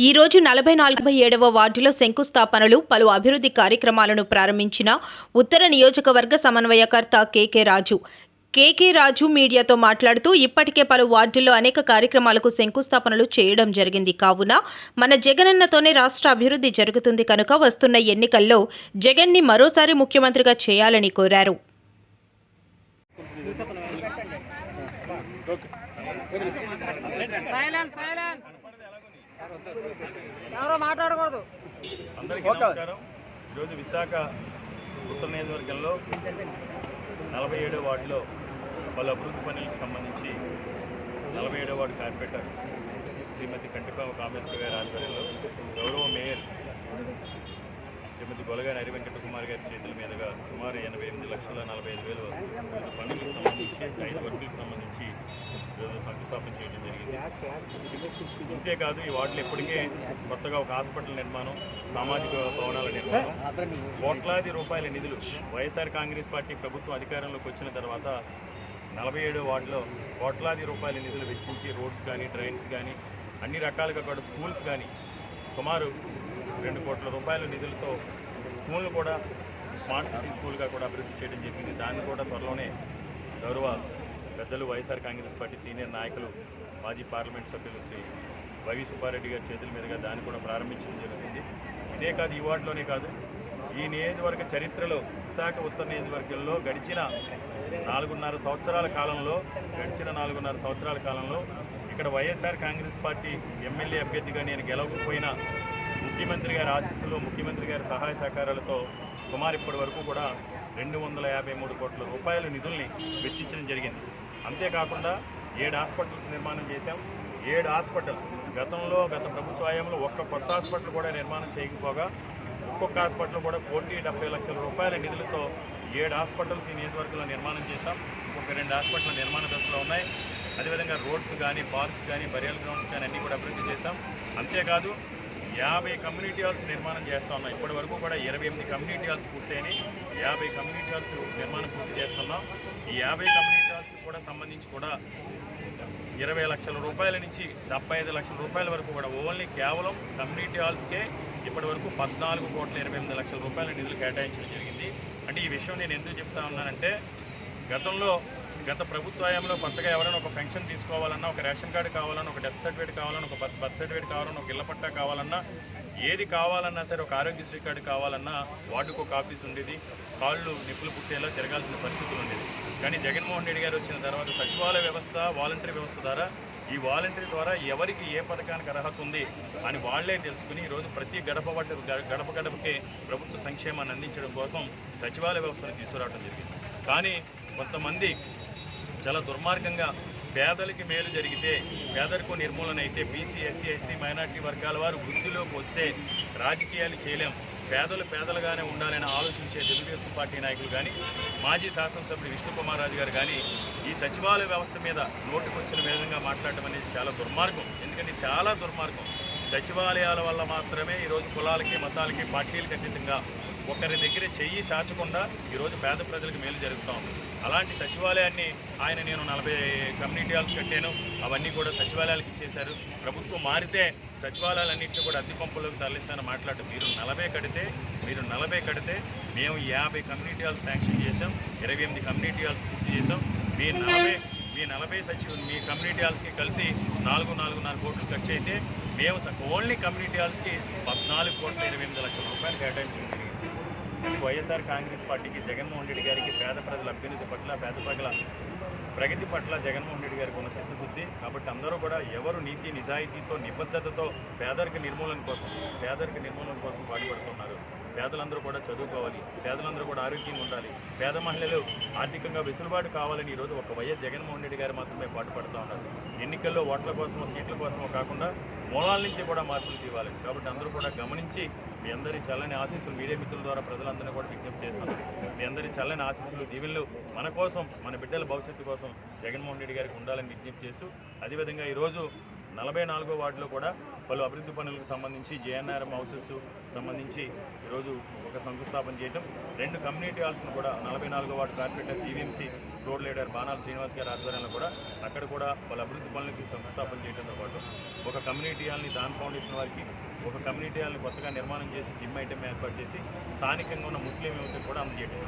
ఈ రోజు 47వ వార్డులో శంకుస్థాపనలు పలు అభివృద్ధి కార్యక్రమాలను ప్రారంభించిన ఉత్తర నియోజకవర్గ సమన్వయకర్త కేకే రాజు మీడియాతో మాట్లాడుతూ ఇప్పటికే పలు వార్డుల్లో అనేక కార్యక్రమాలకు శంకుస్థాపనలు చేయడం జరిగింది. కావున మన జగనన్నతోనే రాష్ట్ర అభివృద్ధి జరుగుతుంది కనుక వస్తున్న ఎన్నికల్లో జగన్ని మరోసారి ముఖ్యమంత్రిగా చేయాలని కోరారు. అందరికీ నమస్కారం. ఈరోజు విశాఖ ఉత్తర నియోజకవర్గంలో 47వ వార్డులో పలు అభివృద్ధి పనులకు సంబంధించి 47వ వార్డు కార్పొరేటర్ శ్రీమతి కంటిపామ కామేశ్వర గారి ఆధ్వర్యంలో గౌరవ మేయర్ శ్రీమతి గొలగాని హరివెంకట కుమార్ గారి చేతుల మీదుగా సుమారు 88,45,000 వివిధ పనులకు సంబంధించి 5 వర్కులకు సంబంధించి ఈరోజు శంకుస్థాపన చేయడం జరిగింది. ఇంతేకాదు ఈ వార్డులో ఇప్పటికే కొత్తగా ఒక హాస్పిటల్ నిర్మాణం, సామాజిక భవనాల నిర్మాణం, కోట్లాది రూపాయల నిధులు వైఎస్ఆర్ కాంగ్రెస్ పార్టీ ప్రభుత్వం అధికారంలోకి వచ్చిన తర్వాత 47వ వార్డులో కోట్లాది రూపాయల నిధులు వెచ్చించి రోడ్స్ కానీ, డ్రైన్స్ కానీ, అన్ని రకాలుగా కూడా స్కూల్స్ కానీ సుమారు 2 కోట్ల రూపాయల నిధులతో స్కూల్ను కూడా స్మార్ట్ సిటీ స్కూల్గా కూడా అభివృద్ధి చేయడం జరిగింది. దాన్ని కూడా త్వరలోనే గౌరవ పెద్దలు వైఎస్ఆర్ కాంగ్రెస్ పార్టీ సీనియర్ నాయకులు మాజీ పార్లమెంట్ సభ్యులు శ్రీ వైవి సుబ్బారెడ్డి గారి చేతుల మీదుగా దాన్ని కూడా ప్రారంభించడం జరుగుతుంది. ఇదే కాదు, ఈ వార్డులోనే కాదు, ఈ నియోజకవర్గ చరిత్రలో విశాఖ ఉత్తర నియోజకవర్గంలో గడిచిన 4.5 సంవత్సరాల కాలంలో ఇక్కడ వైఎస్ఆర్ కాంగ్రెస్ పార్టీ ఎమ్మెల్యే అభ్యర్థిగా నేను గెలవకపోయినా ముఖ్యమంత్రి గారి ఆశీస్సులు, ముఖ్యమంత్రి గారి సహాయ సహకారాలతో సుమారు ఇప్పటి వరకు కూడా 253 కోట్ల రూపాయల నిధుల్ని వెచ్చించడం జరిగింది. అంతేకాకుండా 7 హాస్పిటల్స్ నిర్మాణం చేశాం. 7 హాస్పిటల్స్ గత ప్రభుత్వ హయాంలో ఒక్క కొత్త హాస్పిటల్ కూడా నిర్మాణం చేయకపోగా ఒక్కొక్క హాస్పిటల్ కూడా 1,70,00,000 రూపాయల నిధులతో 7 హాస్పిటల్స్ ఈ నియోజకవర్గంలో నిర్మాణం చేశాం. ఒక 2 హాస్పిటల్ నిర్మాణ దశలో ఉన్నాయి. అదేవిధంగా రోడ్స్ కానీ, పార్క్స్ కానీ, బరియల్ గ్రౌండ్స్ కానీ అన్నీ కూడా అభివృద్ధి చేశాం. అంతేకాదు 50 కమ్యూనిటీ హాల్స్ నిర్మాణం చేస్తూ ఉన్నాం. ఇప్పటి వరకు కూడా 28 కమ్యూనిటీ హాల్స్ పూర్తయినాయి. 50 కమ్యూనిటీ హాల్స్ నిర్మాణం పూర్తి చేస్తున్నాం. ఈ 50 కమ్యూనిటీ హాల్స్ కూడా సంబంధించి కూడా 20 లక్షల రూపాయల నుంచి 75 లక్షల రూపాయల వరకు కూడా ఓన్లీ కేవలం కమ్యూనిటీ హాల్స్కే ఇప్పటి వరకు 14,28,00,000 రూపాయల నిధులు కేటాయించడం జరిగింది. అంటే ఈ విషయం నేను ఎందుకు చెప్తా ఉన్నానంటే, గత ప్రభుత్వ హయాంలో కొత్తగా ఎవరైనా ఒక పెన్షన్ తీసుకోవాలన్నా, ఒక రేషన్ కార్డు కావాలన్నా, ఒక డెత్ సర్టిఫికేట్ కావాలన్నా, ఒక బర్త్ సర్టిఫికేట్ కావాలన్నా, ఒక ఇళ్ల పట్టా కావాలన్నా, ఏది కావాలన్నా సరే, ఒక ఆరోగ్యశ్రీ కార్డు కావాలన్నా వార్డుకు ఒక ఆఫీస్ ఉండేది. కాళ్ళు నిప్పులు పుట్టేలా తిరగాల్సిన పరిస్థితులు ఉండేది. కానీ జగన్మోహన్ రెడ్డి గారు వచ్చిన తర్వాత సచివాలయ వ్యవస్థ, వాలంటరీ వ్యవస్థ ద్వారా ఈ వాలంటరీ ద్వారా ఎవరికి ఏ పథకానికి అర్హత ఉంది అని వాళ్లే తెలుసుకుని ఈరోజు ప్రతి గడపకి ప్రభుత్వ సంక్షేమాన్ని అందించడం కోసం సచివాలయ వ్యవస్థను తీసుకురావడం జరిగింది. కానీ కొంతమంది చాలా దుర్మార్గంగా పేదలకి మేలు జరిగితే, పేదరికం నిర్మూలన అయితే, బీసీ, ఎస్సీ, ఎస్టీ, మైనార్టీ వర్గాల వారు వృద్ధిలోకి వస్తే రాజకీయాలు చేయలేం, పేదలుగానే ఉండాలని ఆలోచించే తెలుగుదేశం పార్టీ నాయకులు కానీ, మాజీ శాసనసభ్యుడు విష్ణుకుమార్ రాజు గారు కానీ ఈ సచివాలయ వ్యవస్థ మీద నోటుకొచ్చిన విధంగా మాట్లాడటం అనేది చాలా దుర్మార్గం. ఎందుకంటే చాలా దుర్మార్గం. సచివాలయాల వల్ల మాత్రమే ఈరోజు కులాలకి, మతాలకి, పార్టీలకి అతీతంగా ఒకరి దగ్గర చెయ్యి చాచకుండా ఈరోజు పేద ప్రజలకు మేలు జరుగుతూ ఉంది. అలాంటి సచివాలయాన్ని నేను 40 కమ్యూనిటీ హాల్స్ కట్టాను, అవన్నీ కూడా సచివాలయాలకు ఇచ్చేశారు. ప్రభుత్వం మారితే సచివాలయాలన్నింటినీ కూడా అద్దె పంపులోకి తరలిస్తానని మాట్లాడుతూ మీరు 40 కడితే మేము 50 కమ్యూనిటీ హాల్స్ శాంక్షన్ చేసాం, 28 కమ్యూనిటీ హాల్స్ పూర్తి చేసాం. మీ కమ్యూనిటీ హాల్స్కి కలిసి 4 కోట్లు ఖర్చు అయితే మేము ఓన్లీ కమ్యూనిటీ హాల్స్కి 14,28,00,000 రూపాయలు కేటాయించడం జరిగింది. వైఎస్ఆర్ కాంగ్రెస్ పార్టీకి, జగన్మోహన్ రెడ్డి గారికి పేద ప్రజల అభ్యున్నతి పట్ల, పేద ప్రజల ప్రగతి పట్ల జగన్మోహన్ రెడ్డి గారికి ఉన్న చిత్తశుద్ధి. కాబట్టి అందరూ కూడా ఎవరు నీతి నిజాయితీతో, నిబద్ధతతో పేదరిక నిర్మూలన కోసం పాటుపడుతున్నారు. పేదలందరూ కూడా చదువుకోవాలి, పేదలందరూ కూడా ఆరోగ్యంగా ఉండాలి, పేద మహిళలు ఆర్థికంగా వెసులుబాటు కావాలని ఈరోజు ఒక వైఎస్ జగన్మోహన్ రెడ్డి గారు మాత్రమే పాటుపడుతూ ఉన్నారు. ఎన్నికల్లో ఓట్ల కోసమో, సీట్ల కోసమో కాకుండా మూలాల నుంచి కూడా మార్పులు తీవాలి. కాబట్టి అందరూ కూడా గమనించి మీ అందరి చల్లని ఆశీస్సులు మీడియా మిత్రుల ద్వారా ప్రజలందరినీ కూడా విజ్ఞప్తి చేస్తున్నాం. మీ అందరి చల్లని ఆశీస్సులు, దీవెనలు మన కోసం, మన బిడ్డల భవిష్యత్తు కోసం జగన్మోహన్ రెడ్డి గారికి ఉండాలని విజ్ఞప్తి చేస్తూ, అదేవిధంగా ఈరోజు 44వ వార్డులో కూడా పలు అభివృద్ధి పనులకు సంబంధించి జేఎన్ఆర్ఎం హౌసెస్ సంబంధించి ఈరోజు ఒక శంకుస్థాపన చేయడం, 2 కమ్యూనిటీ హాల్స్ను కూడా 44వ ward corporator GVMC road leader Banala Srinivas గారి ఆధ్వర్యంలో కూడా అక్కడ కూడా పలు అభివృద్ధి పనులకి శంకుస్థాపన చేయడంతో పాటు ఒక కమ్యూనిటీ హాల్ని దాన్ ఫౌండేషన్ వారికి, ఒక కమ్యూనిటీ హాల్ని కొత్తగా నిర్మాణం చేసి జిమ్ ఐటమ్ ఏర్పాటు చేసి స్థానికంగా ఉన్న ముస్లిం యువతకు కూడా అందజేయడం.